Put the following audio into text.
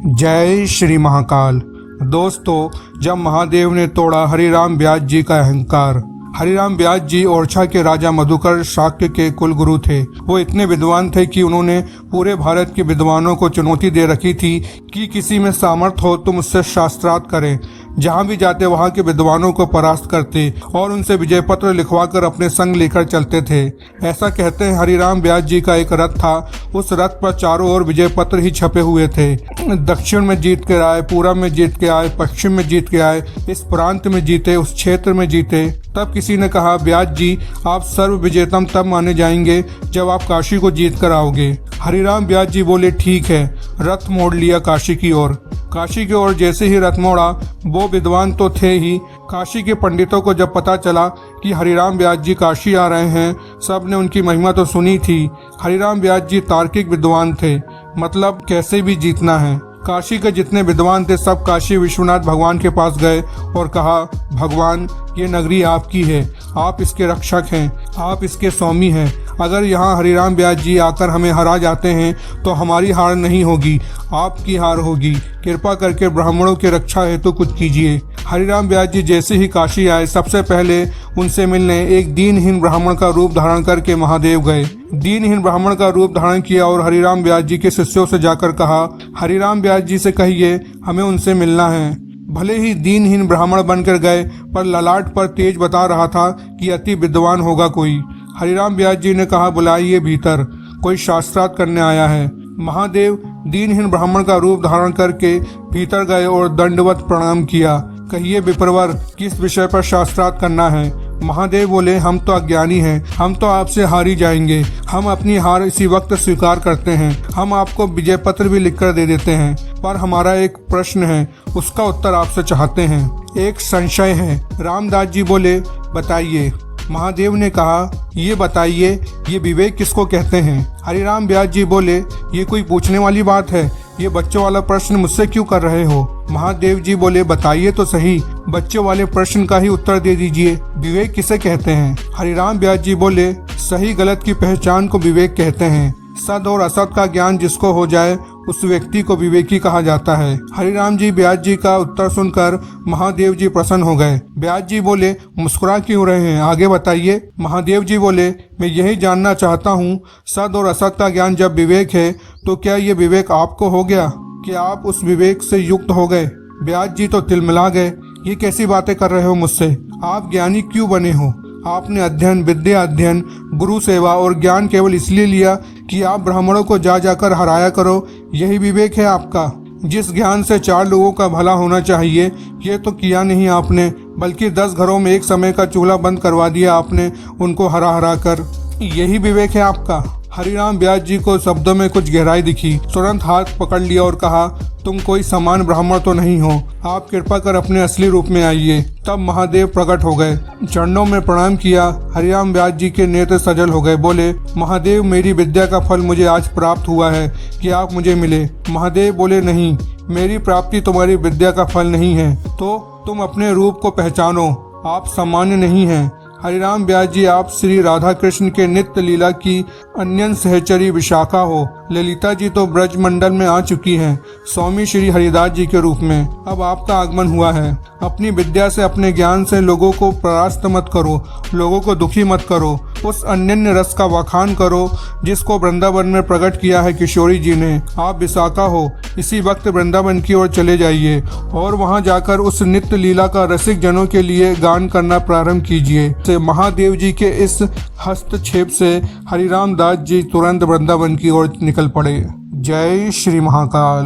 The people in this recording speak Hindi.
जय श्री महाकाल। दोस्तों, जब महादेव ने तोड़ा हरिराम व्यास जी का अहंकार। हरिराम व्यास जी ओरछा के राजा मधुकर शाक्य के कुलगुरु थे। वो इतने विद्वान थे कि उन्होंने पूरे भारत के विद्वानों को चुनौती दे रखी थी कि किसी में सामर्थ्य हो तो मुझसे शास्त्रार्थ करें। जहां भी जाते वहां के विद्वानों को परास्त करते और उनसे विजय पत्र लिखवाकर अपने संग लेकर चलते थे। ऐसा कहते हैं हरिराम व्यास जी का एक रथ था। उस रथ पर चारों ओर विजय पत्र ही छपे हुए थे। दक्षिण में जीत के आए, पूरब में जीत के आए, पश्चिम में जीत के आए, इस प्रांत में जीते, उस क्षेत्र में जीते। तब किसी ने कहा, व्यास जी आप सर्व विजेतम तब माने जाएंगे जब आप काशी को जीत कर आओगे। हरिराम व्यास जी बोले, ठीक है। रथ मोड़ लिया काशी की ओर। काशी की ओर जैसे ही रथ मोड़ा, वो विद्वान तो थे ही, काशी के पंडितों को जब पता चला कि हरिराम व्यास जी काशी आ रहे हैं, सब ने उनकी महिमा तो सुनी थी। हरिराम व्यास जी तार्किक विद्वान थे, मतलब कैसे भी जीतना है। काशी के जितने विद्वान थे सब काशी विश्वनाथ भगवान के पास गए और कहा, भगवान ये नगरी आपकी है, आप इसके रक्षक हैं, आप इसके स्वामी हैं। अगर यहाँ हरिराम व्यास जी आकर हमें हरा जाते हैं तो हमारी हार नहीं होगी, आपकी हार होगी। कृपा करके ब्राह्मणों की रक्षा हेतु कुछ कीजिए। हरिराम व्यास जी जैसे ही काशी आए, सबसे पहले उनसे मिलने एक दीनहीन ब्राह्मण का रूप धारण करके महादेव गए। दीनहीन ब्राह्मण का रूप धारण किया और हरिराम व्यास जी के शिष्यों से जाकर कहा, हरिराम व्यास जी से कहिए हमें उनसे मिलना है। भले ही दीनहीन ब्राह्मण बनकर गए, पर ललाट पर तेज बता रहा था कि अति विद्वान होगा कोई। हरिराम व्यास जी ने कहा, बुलाइए भीतर, कोई शास्त्रार्थ करने आया है। महादेव दीनहीन ब्राह्मण का रूप धारण करके भीतर गए और दंडवत प्रणाम किया। कहिए विप्रवर, किस विषय पर शास्त्रार्थ करना है? महादेव बोले, हम तो अज्ञानी हैं, हम तो आपसे हारी जाएंगे। हम अपनी हार इसी वक्त स्वीकार करते हैं। हम आपको विजय पत्र भी लिखकर दे देते हैं, पर हमारा एक प्रश्न है, उसका उत्तर आपसे चाहते हैं। एक संशय है। रामदास जी बोले, बताइए। महादेव ने कहा, ये बताइए, ये विवेक किसको कहते हैं? हरिराम व्यास जी बोले, ये कोई पूछने वाली बात है? ये बच्चों वाला प्रश्न मुझसे क्यों कर रहे हो? महादेव जी बोले, बताइए तो सही, बच्चों वाले प्रश्न का ही उत्तर दे दीजिए। विवेक किसे कहते हैं? हरिराम व्यास जी बोले, सही गलत की पहचान को विवेक कहते हैं। सद और असत का ज्ञान जिसको हो जाए उस व्यक्ति को विवेकी कहा जाता है। हरिराम जी व्यास जी का उत्तर सुनकर महादेव जी प्रसन्न हो गए। व्यास जी बोले, मुस्कुरा क्यों रहे हैं, आगे बताइए। महादेव जी बोले, मैं यही जानना चाहता हूँ, सद और असत का ज्ञान जब विवेक है तो क्या ये विवेक आपको हो गया? क्या आप उस विवेक से युक्त हो गए? व्यास जी तो तिलमिला गए। ये कैसी बातें कर रहे हो मुझसे? आप ज्ञानी क्यों बने हो? आपने अध्ययन, विद्या अध्ययन, गुरु सेवा और ज्ञान केवल इसलिए लिया कि आप ब्राह्मणों को जा जाकर हराया करो, यही विवेक है आपका? जिस ज्ञान से 4 लोगों का भला होना चाहिए, ये तो किया नहीं आपने, बल्कि 10 घरों में एक समय का चूल्हा बंद करवा दिया आपने, उनको हरा हरा कर। यही विवेक है आपका? हरिराम व्यास जी को शब्दों में कुछ गहराई दिखी। तुरंत हाथ पकड़ लिया और कहा, तुम कोई सामान्य ब्राह्मण तो नहीं हो, आप कृपा कर अपने असली रूप में आइए। तब महादेव प्रकट हो गए, चरणों में प्रणाम किया। हरिराम व्यास जी के नेत्र सजल हो गए। बोले, महादेव मेरी विद्या का फल मुझे आज प्राप्त हुआ है कि आप मुझे मिले। महादेव बोले, नहीं, मेरी प्राप्ति तुम्हारी विद्या का फल नहीं है, तो तुम अपने रूप को पहचानो, आप सामान्य नहीं हैं। हरिराम व्यास जी आप श्री राधा कृष्ण के नित्य लीला की अन्यन सहचरी विशाखा हो। ललिता जी तो ब्रज मंडल में आ चुकी हैं, स्वामी श्री हरिदास जी के रूप में। अब आपका आगमन हुआ है। अपनी विद्या से, अपने ज्ञान से लोगों को परास्त मत करो, लोगों को दुखी मत करो। उस अनन्य रस का वखान करो जिसको वृंदावन में प्रकट किया है किशोरी जी ने। आप विशाखा हो, इसी वक्त वृंदावन की ओर चले जाइए और वहां जाकर उस नित्य लीला का रसिक जनों के लिए गान करना प्रारंभ कीजिए। महादेव जी के इस हस्तक्षेप से हरिराम दास जी तुरंत वृंदावन की ओर निकल पड़े। जय श्री महाकाल।